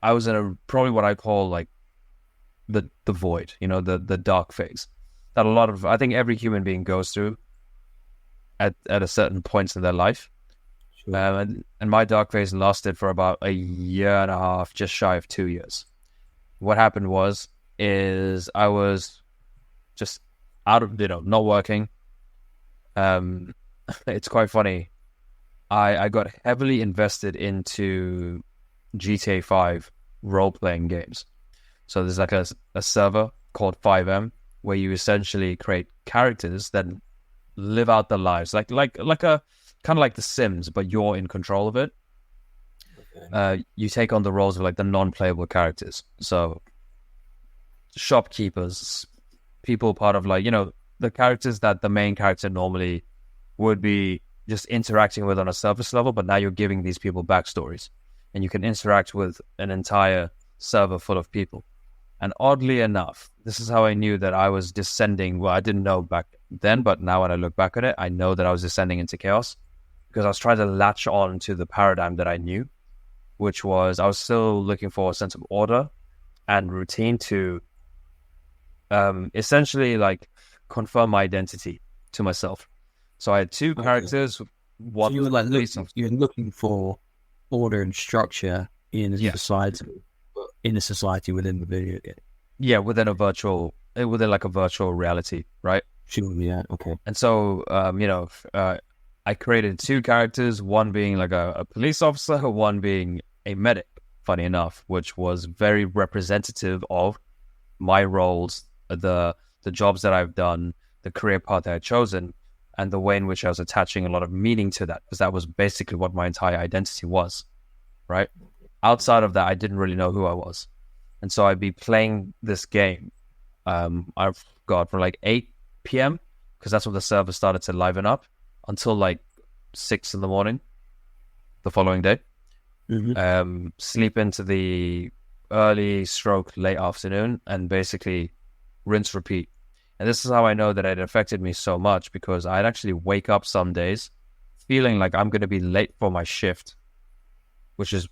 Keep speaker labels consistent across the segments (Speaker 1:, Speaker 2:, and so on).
Speaker 1: I was in a probably what I call like the void, the dark phase that a lot of I think every human being goes through at a certain point in their life.
Speaker 2: Sure.
Speaker 1: And my dark phase lasted for about a year and a half, just shy of 2 years. What happened is I was just out of, not working. It's quite funny. I got heavily invested into GTA 5 role-playing games. So there's like a server called 5M where you essentially create characters that live out their lives, like a kind of like The Sims, but you're in control of it.
Speaker 2: Okay.
Speaker 1: You take on the roles of like the non-playable characters. So shopkeepers, people part of like, the characters that the main character normally would be just interacting with on a surface level, but now you're giving these people backstories and you can interact with an entire server full of people. And oddly enough, this is how I knew that I was descending. Well, I didn't know back then, but now when I look back at it, I know that I was descending into chaos because I was trying to latch on to the paradigm that I knew, which was I was still looking for a sense of order and routine to essentially like confirm my identity to myself. So I had two
Speaker 2: Okay.
Speaker 1: characters.
Speaker 2: So
Speaker 1: One
Speaker 2: you
Speaker 1: was
Speaker 2: were like
Speaker 1: police officer.
Speaker 2: you're looking for order and structure in a
Speaker 1: Yes.
Speaker 2: society, but in a society within the video game.
Speaker 1: Yeah, within like a virtual reality, right?
Speaker 2: Sure, yeah, okay.
Speaker 1: And so, I created two characters, one being like a police officer, one being a medic, funny enough, which was very representative of my roles, the jobs that I've done, the career path that I've chosen, and the way in which I was attaching a lot of meaning to that, because that was basically what my entire identity was, right? Outside of that, I didn't really know who I was. And so I'd be playing this game, I've got from like 8 p.m., because that's when the server started to liven up, until like 6 in the morning the following day.
Speaker 2: Mm-hmm.
Speaker 1: Sleep into the early stroke late afternoon and basically rinse repeat. And this is how I know that it affected me so much, because I'd actually wake up some days feeling like I'm going to be late for my shift, which is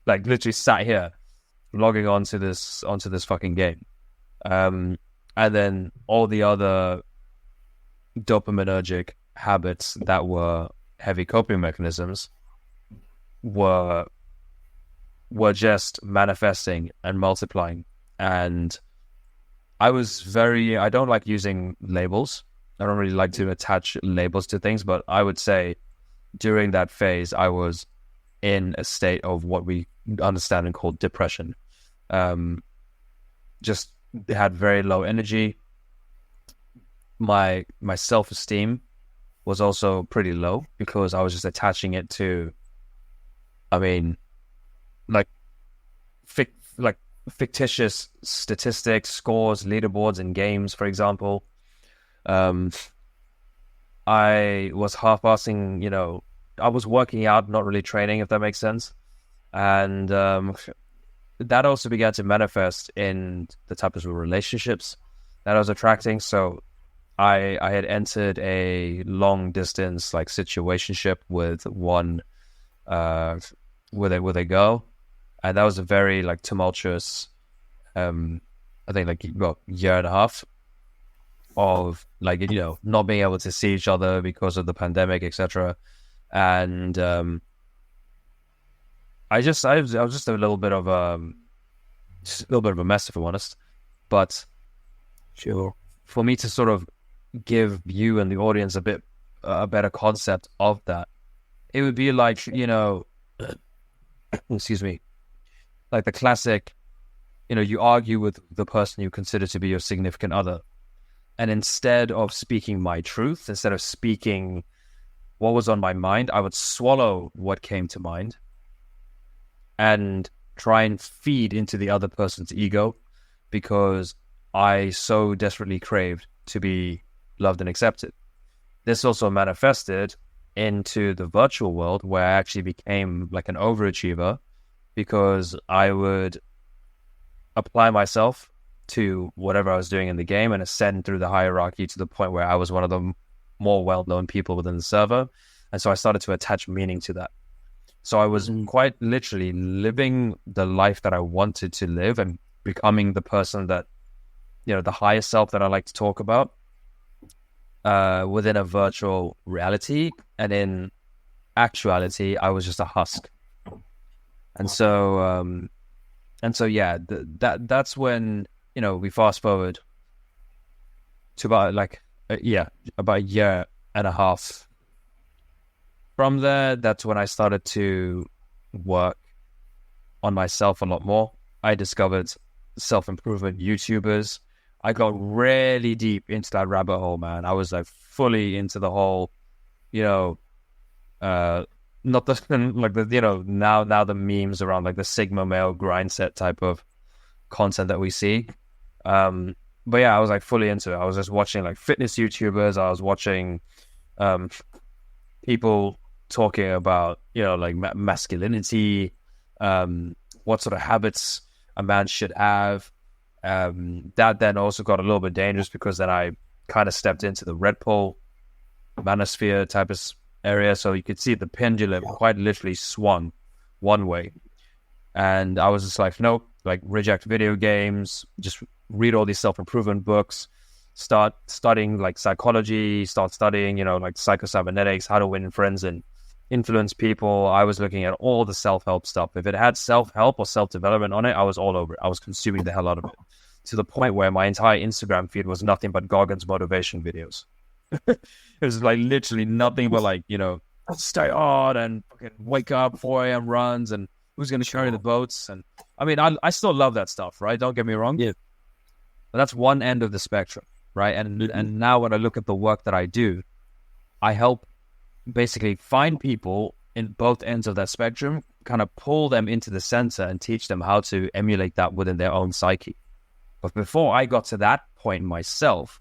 Speaker 1: like literally sat here logging onto this fucking game. And then all the other dopaminergic habits that were heavy coping mechanisms were just manifesting and multiplying. And I don't like using labels. I don't really like to attach labels to things, but I would say during that phase, I was in a state of what we understand and call depression. Just had very low energy. My self-esteem was also pretty low because I was just attaching it to, I mean, like fictitious statistics, scores, leaderboards in games, for example. I was half-assing, I was working out, not really training, if that makes sense. And that also began to manifest in the types of relationships that I was attracting. So I had entered a long distance like situationship with one with a girl, and that was a very like tumultuous I think like year and a half of like not being able to see each other because of the pandemic, etc. And I was just a little bit of a mess, if I'm honest. But
Speaker 2: Sure.
Speaker 1: for me to sort of give you and the audience a better concept of that, it would be like, excuse me, like the classic, you argue with the person you consider to be your significant other, and instead of speaking my truth, instead of speaking what was on my mind, I would swallow what came to mind and try and feed into the other person's ego, because I so desperately craved to be loved and accepted. This also manifested into the virtual world, where I actually became like an overachiever, because I would apply myself to whatever I was doing in the game and ascend through the hierarchy to the point where I was one of the more well-known people within the server. And so I started to attach meaning to that. So I was quite literally living the life that I wanted to live and becoming the person that, the higher self that I like to talk about, within a virtual reality. And in actuality, I was just a husk. And so, yeah, that's when, we fast forward to about about a year and a half. From there, that's when I started to work on myself a lot more. I discovered self-improvement YouTubers. I got really deep into that rabbit hole, man. I was like fully into the whole, not the like the now the memes around like the Sigma male grind set type of content that we see. But yeah, I was like fully into it. I was just watching like fitness YouTubers. I was watching people talking about like masculinity, what sort of habits a man should have. That then also got a little bit dangerous because then I kind of stepped into the Red Pill manosphere type of area, so you could see the pendulum quite literally swung one way, and I was just like, nope, like reject video games, just read all these self-improvement books, start studying like psychology, start studying like psycho-cybernetics, how to win friends and influence people. I was looking at all the self-help stuff. If it had self-help or self-development on it, I was all over it. I was consuming the hell out of it, to the point where my entire Instagram feed was nothing but Goggins motivation videos. It was like literally nothing but like, stay on and fucking wake up, 4 a.m. runs, and who's going to carry the boats. And I mean, I still love that stuff, right? Don't get me wrong.
Speaker 2: Yeah.
Speaker 1: But that's one end of the spectrum, right? And now when I look at the work that I do, I help basically find people in both ends of that spectrum, kind of pull them into the center and teach them how to emulate that within their own psyche. But before I got to that point myself,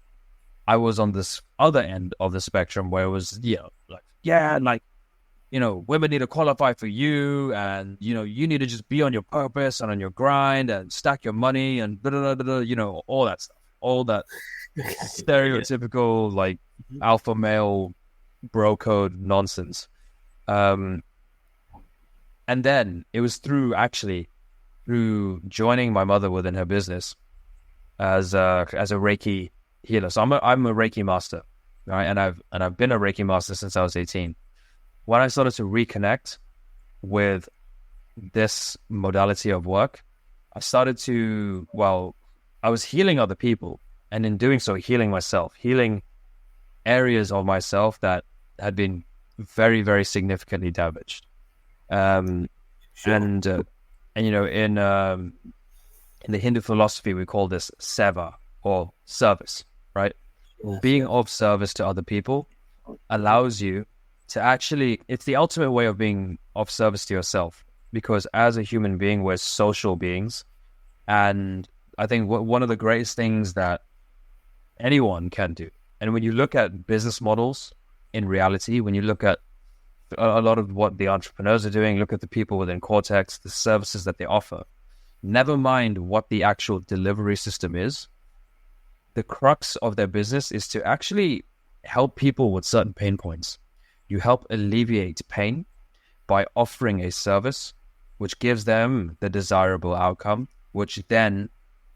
Speaker 1: I was on this other end of the spectrum where it was, women need to qualify for you, and, you need to just be on your purpose and on your grind and stack your money and blah, blah, blah, blah, all that stuff, all that stereotypical, like, alpha male bro code nonsense. And then it was through joining my mother within her business as a Reiki healer. So I'm a Reiki master, right? And I've been a Reiki master since I was 18. When I started to reconnect with this modality of work, I was healing other people, and in doing so, healing myself, healing areas of myself that had been very, very significantly damaged. And in the Hindu philosophy, we call this seva, or service, right? Being of service to other people allows you to actually, it's the ultimate way of being of service to yourself, because as a human being, we're social beings. And I think one of the greatest things that anyone can do, and when you look at business models in reality, when you look at a lot of what the entrepreneurs are doing, look at the people within Cortex, the services that they offer, never mind what the actual delivery system is, the crux of their business is to actually help people with certain pain points. You help alleviate pain by offering a service which gives them the desirable outcome, which then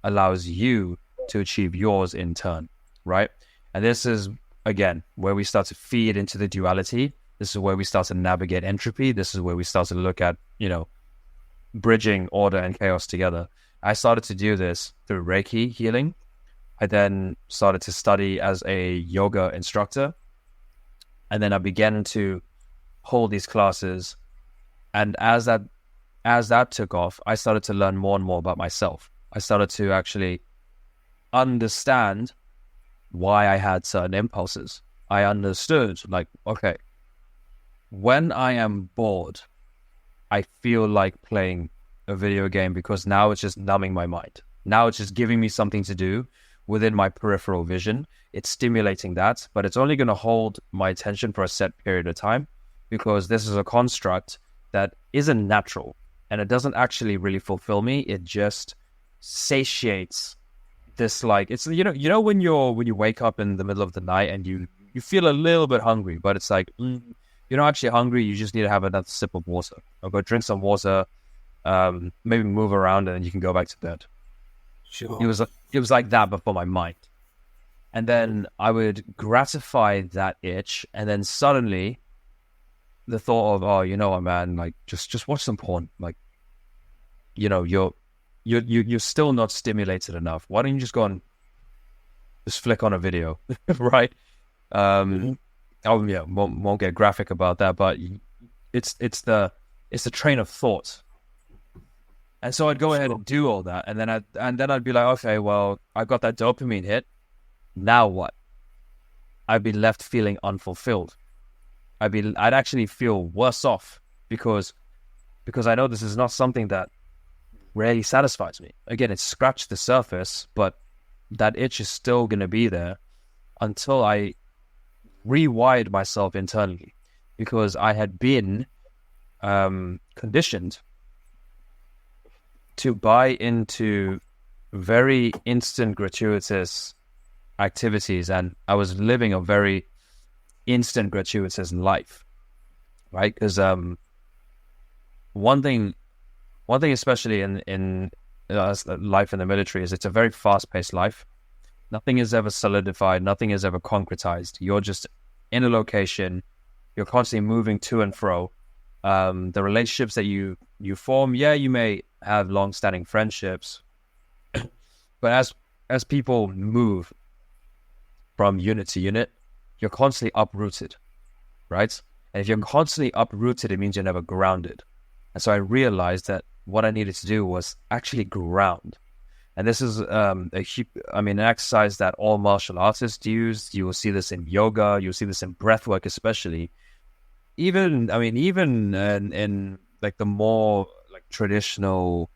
Speaker 1: allows you to achieve yours in turn, right? And this is, again, where we start to feed into the duality. This is where we start to navigate entropy. This is where we start to look at, bridging order and chaos together. I started to do this through Reiki healing. I then started to study as a yoga instructor. And then I began to hold these classes. And as that took off, I started to learn more and more about myself. I started to actually understand why I had certain impulses. I understood, like, okay, when I am bored, I feel like playing a video game because now it's just numbing my mind. Now it's just giving me something to do within my peripheral vision. It's stimulating that, but it's only going to hold my attention for a set period of time, because this is a construct that isn't natural and it doesn't actually really fulfill me. It just satiates this, like, it's, when you wake up in the middle of the night and you feel a little bit hungry, but it's like, you're not actually hungry. You just need to have another sip of water, or go drink some water, maybe move around, and then you can go back to bed.
Speaker 2: Sure.
Speaker 1: It was like that before my mind. And then I would gratify that itch, and then suddenly the thought of, oh, you know what, man, like just watch some porn. Like, you know, you're still not stimulated enough. Why don't you just go and just flick on a video, right?
Speaker 2: Mm-hmm.
Speaker 1: Yeah, won't get graphic about that, but it's the train of thought. And so I'd go ahead
Speaker 2: Sure.
Speaker 1: and do all that, and then I'd be like, okay, well, I got that dopamine hit. Now what? I'd be left feeling unfulfilled. I'd actually feel worse off because I know this is not something that really satisfies me. Again, it's scratched the surface, but that itch is still going to be there until I rewired myself internally, because I had been conditioned to buy into very instant, gratuitous activities, and I was living a very instant, gratuitous life, right? Because one thing, especially in life in the military, is it's a very fast-paced life. Nothing is ever solidified. Nothing is ever concretized. You're just in a location. You're constantly moving to and fro. The relationships that you form, yeah, you may have long-standing friendships, but as people move from unit to unit, you're constantly uprooted, right? And if you're constantly uprooted, it means you're never grounded. And so I realized that what I needed to do was actually ground. And this is an exercise that all martial artists use. You will see this in yoga. You'll see this in breath work, especially. Even in like the more like traditional,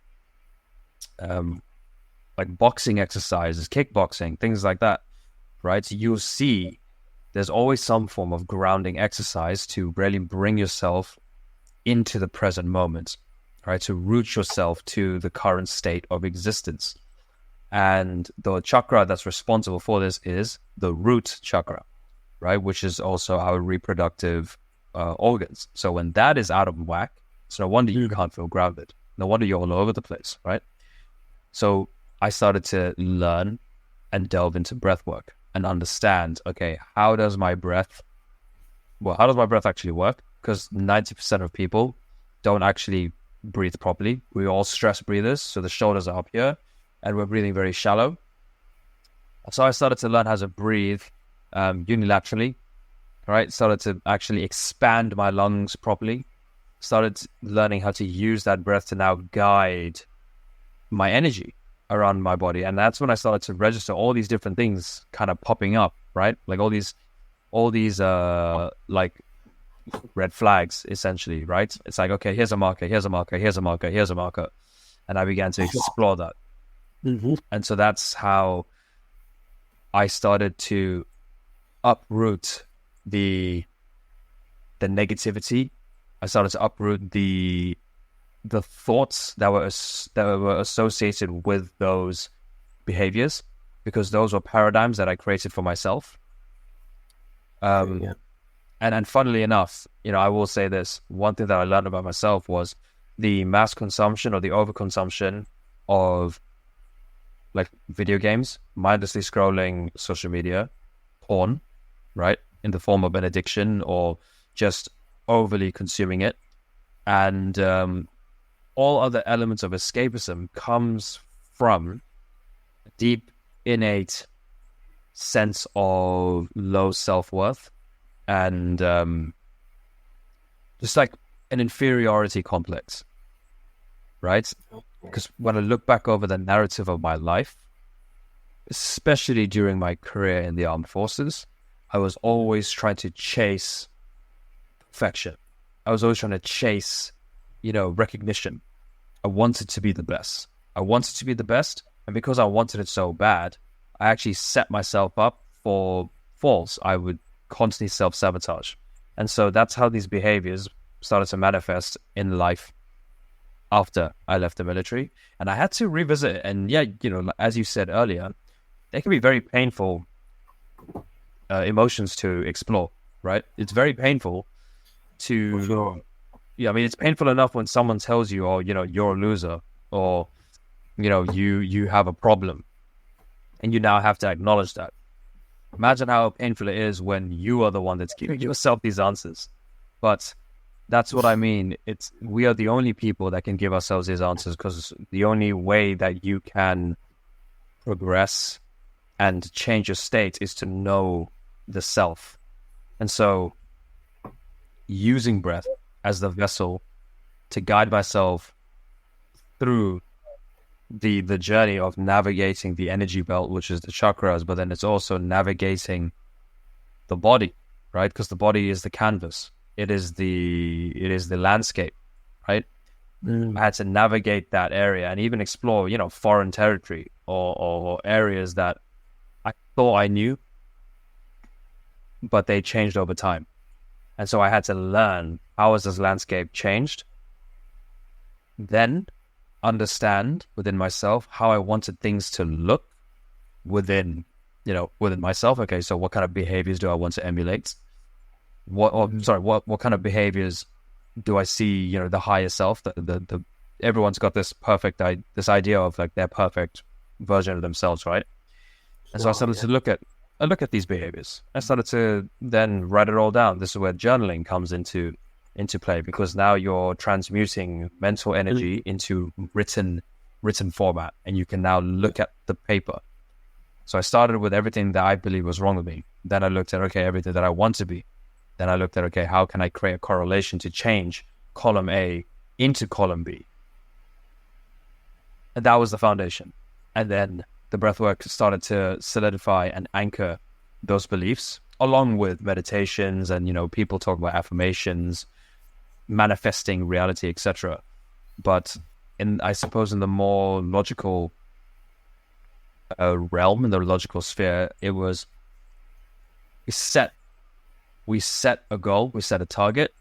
Speaker 1: like boxing exercises, kickboxing, things like that, right? So you'll see there's always some form of grounding exercise to really bring yourself into the present moment, right? To root yourself to the current state of existence. And the chakra that's responsible for this is the root chakra, right? Which is also our reproductive organs. So when that is out of whack, it's no wonder you can't feel grounded. No wonder you're all over the place, right? So I started to learn and delve into breath work and understand, okay, how does my breath actually work? Because 90% of people don't actually breathe properly. We're all stress breathers. So the shoulders are up here and we're breathing very shallow. So I started to learn how to breathe unilaterally, right? Started to actually expand my lungs properly. Started learning how to use that breath to now guide my energy around my body. And that's when I started to register all these different things kind of popping up, right? Like all these like red flags, essentially, right? It's like, okay, here's a marker, here's a marker, here's a marker, here's a marker. And I began to explore that.
Speaker 2: Mm-hmm.
Speaker 1: And so that's how I started to uproot the negativity. I started to uproot the thoughts that were associated with those behaviors, because those were paradigms that I created for myself.
Speaker 2: Yeah.
Speaker 1: And funnily enough, you know, I will say this, one thing that I learned about myself was the mass consumption or the overconsumption of like video games, mindlessly scrolling social media, porn, right, in the form of an addiction or just overly consuming it. And all other elements of escapism comes from a deep, innate sense of low self-worth and just like an inferiority complex, right? Because when I look back over the narrative of my life, especially during my career in the armed forces, I was always trying to chase perfection. I was always trying to chase, you know, recognition. I wanted to be the best. And because I wanted it so bad, I actually set myself up for falls. I would constantly self-sabotage. And so that's how these behaviors started to manifest in life after I left the military. And I had to revisit it. And yeah, you know, as you said earlier, they can be very painful emotions to explore, right? It's very painful
Speaker 2: For
Speaker 1: to,
Speaker 2: sure.
Speaker 1: yeah, I mean, it's painful enough when someone tells you, oh, you're a loser, or, you have a problem, and you now have to acknowledge that. Imagine how painful it is when you are the one that's giving yourself these answers. But that's what I mean. We are the only people that can give ourselves these answers, because the only way that you can progress and change your state is to know the self. And so using breath as the vessel to guide myself through the journey of navigating the energy belt, which is the chakras, but then it's also navigating the body, right? Because the body is the canvas. It is the landscape, right? I had to navigate that area and even explore, foreign territory, or areas that I thought I knew, but they changed over time. And so I had to learn, how has this landscape changed? Then understand within myself how I wanted things to look within, within myself. Okay, so what kind of behaviors do I want to emulate? What kind of behaviors do I see, the higher self, the everyone's got this this idea of like their perfect version of themselves, right? And so I started to look at these behaviors. I started to then write it all down. This is where journaling comes into play, because now you're transmuting mental energy into written format, and you can now look at the paper. So I started with everything that I believe was wrong with me. Then I looked at, okay, everything that I want to be. Then I looked at, okay, how can I create a correlation to change column A into column B? And that was the foundation. And then the breathwork started to solidify and anchor those beliefs, along with meditations and, people talk about affirmations, manifesting reality, etc. But I suppose in the more logical realm, in the logical sphere, it was, we set a goal, we set a target.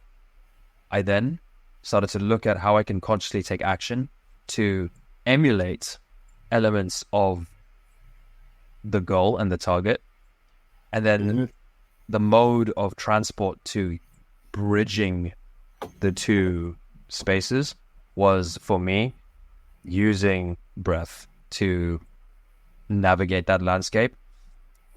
Speaker 1: I then started to look at how I can consciously take action to emulate elements of the goal and the target. And then the mode of transport to bridging the two spaces was, for me, using breath to navigate that landscape,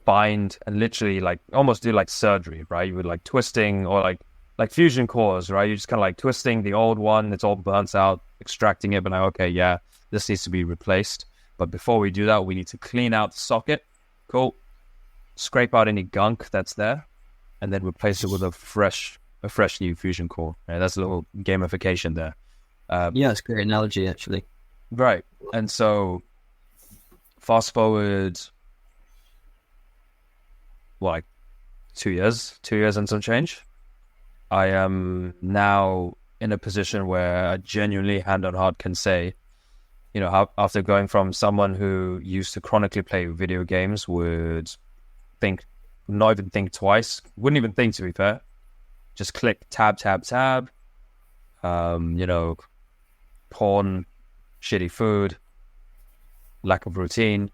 Speaker 1: find and literally like almost do like surgery, right? You would like twisting, or like fusion cores, right? You're just kind of like twisting the old one, it's all burnt out, extracting it, but like, okay, yeah, this needs to be replaced. But before we do that, we need to clean out the socket. Cool. Scrape out any gunk that's there, and then replace it with a fresh new fusion core. Right? That's a little gamification there.
Speaker 2: Yeah, it's a great analogy, actually.
Speaker 1: Right. And so fast forward, like 2 years and some change, I am now in a position where I genuinely, hand on heart, can say, after going from someone who used to chronically play video games, not even think twice, wouldn't even think, to be fair, just click tab, porn, shitty food, lack of routine,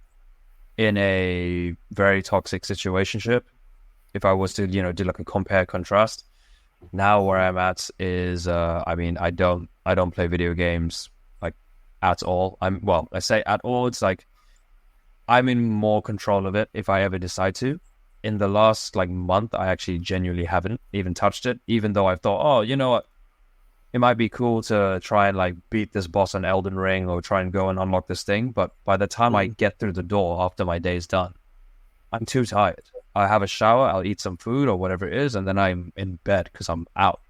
Speaker 1: in a very toxic situationship. If I was to, do like a compare contrast, now where I'm at is, I don't play video games like at all. I say at all, it's like I'm in more control of it if I ever decide to. In the last like month, I actually genuinely haven't even touched it, even though I've thought, oh, you know what, it might be cool to try and like beat this boss on Elden Ring, or try and go and unlock this thing. But by the time I get through the door after my day's done, I'm too tired. I have a shower, I'll eat some food or whatever it is, and then I'm in bed because I'm out.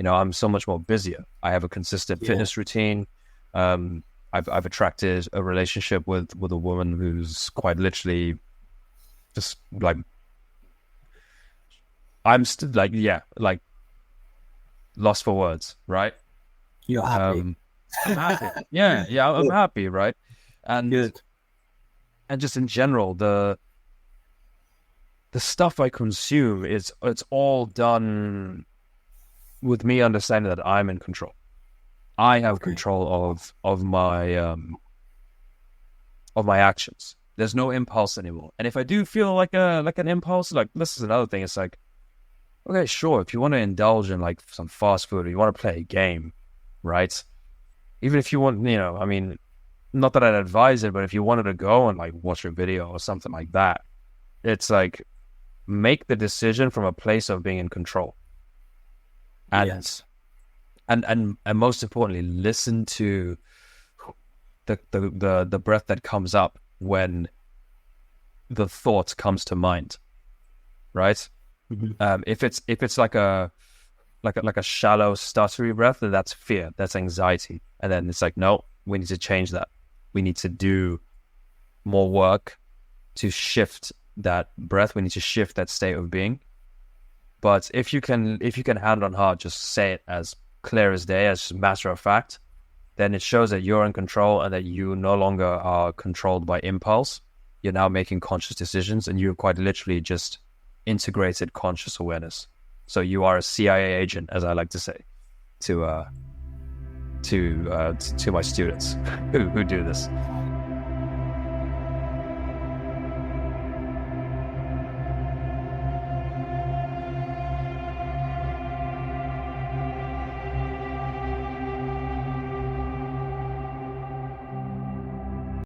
Speaker 1: I'm so much more busier. I have a consistent fitness routine. I've attracted a relationship with a woman who's quite literally just like, I'm still like, yeah, like lost for words, right?
Speaker 2: You're happy.
Speaker 1: I'm happy. Yeah, I'm happy, right? And
Speaker 2: Good.
Speaker 1: And just in general, the stuff I consume it's all done with me understanding that I'm in control. I have control of my actions. There's no impulse anymore. And if I do feel like an impulse, like this is another thing. It's like Okay, sure. If you want to indulge in like some fast food, or you want to play a game, right? Even if you want, I mean, not that I'd advise it, but if you wanted to go and like watch a video or something like that, it's like make the decision from a place of being in control. And
Speaker 2: Yes.
Speaker 1: and most importantly, listen to the breath that comes up when the thought comes to mind, right?
Speaker 2: Mhm.
Speaker 1: If it's like a shallow stuttery breath, then that's fear, that's anxiety, and then it's like, no, we need to change that. We need to do more work to shift that breath. We need to shift that state of being. But if you can hand on heart, just say it as clear as day, as a matter of fact, then it shows that you're in control and that you no longer are controlled by impulse. You're now making conscious decisions, and you're quite literally just integrated conscious awareness. So you are a CIA agent, as I like to say to my students who do this.